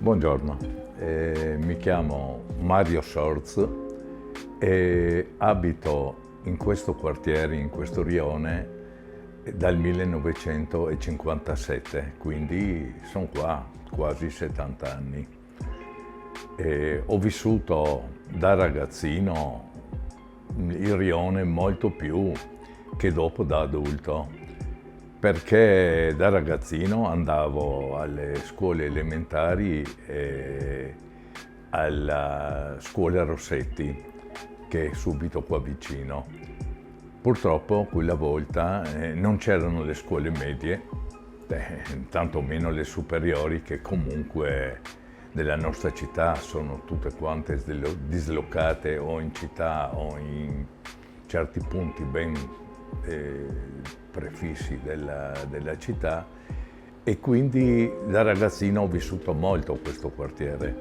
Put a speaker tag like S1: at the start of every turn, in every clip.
S1: Buongiorno, mi chiamo Mario Sorz e abito in questo quartiere, in questo rione, dal 1957, quindi sono qua quasi 70 anni. Ho vissuto da ragazzino il rione molto più che dopo da adulto, perché da ragazzino andavo alle scuole elementari e alla scuola Rossetti, che è subito qua vicino. Purtroppo quella volta non c'erano le scuole medie, tantomeno le superiori, che comunque nella nostra città sono tutte quante dislocate o in città o in certi punti ben prefissi della città, e quindi da ragazzino ho vissuto molto questo quartiere.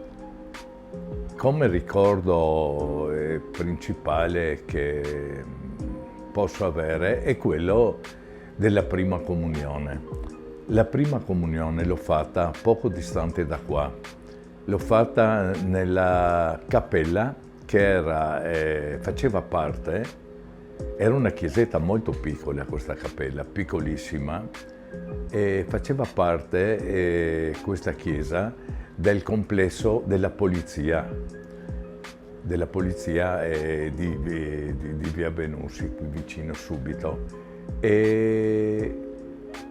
S1: Come ricordo principale che posso avere è quello della prima comunione. La prima comunione l'ho fatta poco distante da qua. L'ho fatta nella cappella che faceva parte. Era una chiesetta molto piccola questa cappella, piccolissima, e faceva parte questa chiesa del complesso della polizia di via Benussi, qui vicino subito. E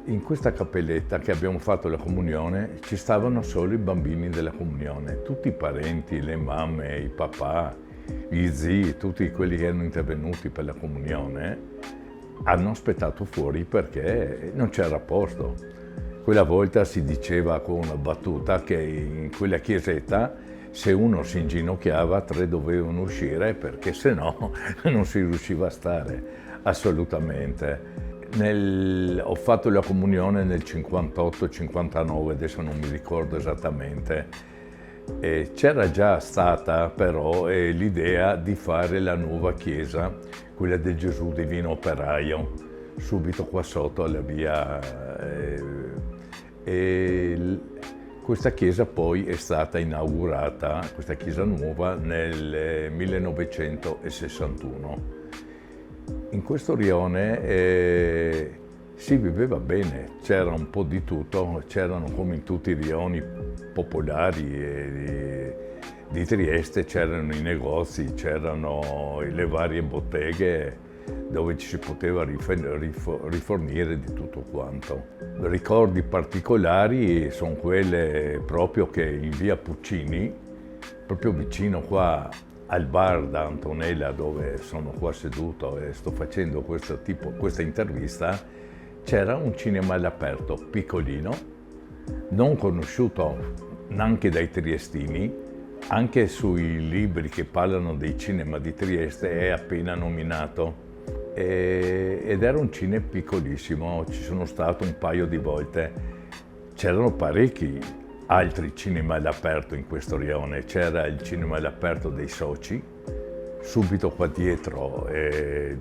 S1: in questa cappelletta che abbiamo fatto la comunione ci stavano solo i bambini della comunione, tutti i parenti, le mamme, i papà, gli zii, tutti quelli che erano intervenuti per la comunione hanno aspettato fuori perché non c'era posto. Quella volta si diceva con una battuta che in quella chiesetta se uno si inginocchiava tre dovevano uscire perché se no non si riusciva a stare assolutamente. Ho fatto la comunione nel 58-59, adesso non mi ricordo esattamente. C'era già stata però l'idea di fare la nuova chiesa, quella del Gesù Divino Operaio, subito qua sotto alla via. Questa chiesa poi è stata inaugurata, questa chiesa nuova, nel 1961. In questo rione si viveva bene, c'era un po' di tutto, c'erano come in tutti i rioni popolari di Trieste, c'erano i negozi, c'erano le varie botteghe dove ci si poteva rifornire di tutto quanto. Ricordi particolari sono quelle proprio che in via Puccini, proprio vicino qua al bar da Antonella, dove sono qua seduto e sto facendo questa intervista, c'era un cinema all'aperto piccolino, non conosciuto neanche dai triestini, anche sui libri che parlano dei cinema di Trieste è appena nominato, ed era un cinema piccolissimo, ci sono stato un paio di volte. C'erano parecchi altri cinema all'aperto in questo rione, c'era il cinema all'aperto dei Soci, subito qua dietro, e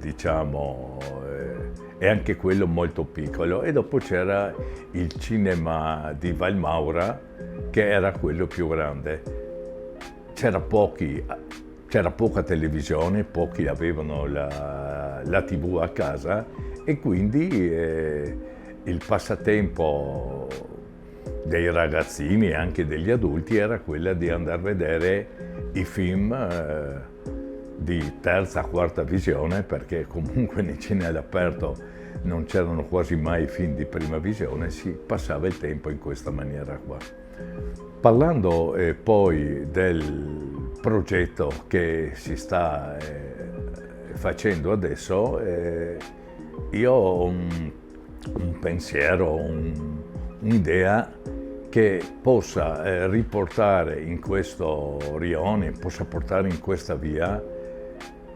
S1: anche quello molto piccolo, e dopo c'era il cinema di Valmaura che era quello più grande. C'era poca televisione, pochi avevano la TV a casa e quindi il passatempo dei ragazzini e anche degli adulti era quella di andare a vedere i film di terza, quarta visione, perché comunque nei cinema all'aperto non c'erano quasi mai film di prima visione, si passava il tempo in questa maniera qua. Parlando poi del progetto che si sta facendo adesso, io ho un pensiero, un'idea che possa riportare in questo rione, possa portare in questa via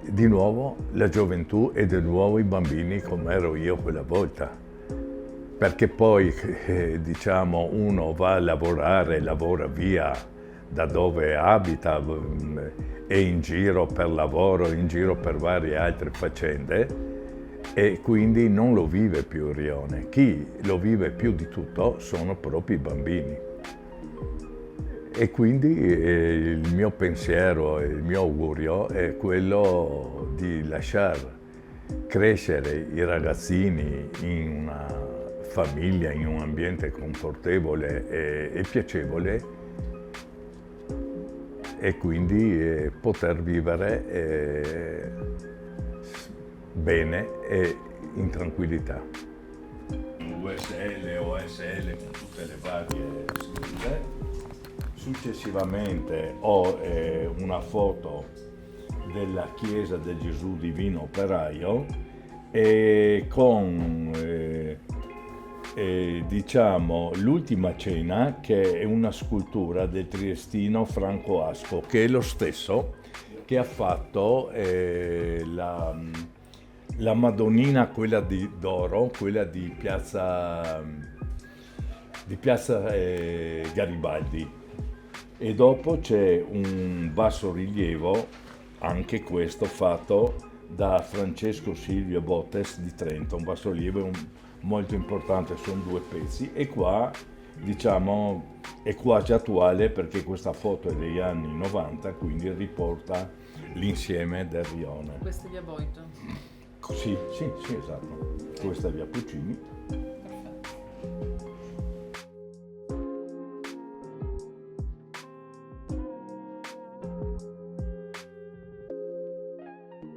S1: di nuovo la gioventù e di nuovo i bambini come ero io quella volta. Perché poi uno va a lavorare, lavora via da dove abita, è in giro per lavoro, in giro per varie altre faccende, e quindi non lo vive più il rione. Chi lo vive più di tutto sono proprio i bambini. E quindi il mio pensiero e il mio augurio è quello di lasciare crescere i ragazzini in una famiglia, in un ambiente confortevole e piacevole, e quindi poter vivere bene e in tranquillità. USL, OSL, con tutte le varie scritte. Successivamente ho una foto della chiesa del Gesù Divino Operaio e con diciamo l'ultima cena, che è una scultura del triestino Franco Asco, che è lo stesso che ha fatto la Madonnina, quella d'oro, quella di piazza Garibaldi. E dopo c'è un bassorilievo, anche questo fatto da Francesco Silvio Bottes di Trento, un bassorilievo molto importante, sono 2 pezzi, e qua diciamo è quasi attuale perché questa foto è degli anni 90, quindi riporta l'insieme del rione.
S2: Questa è via Boito.
S1: Sì, esatto. Questa è via Puccini.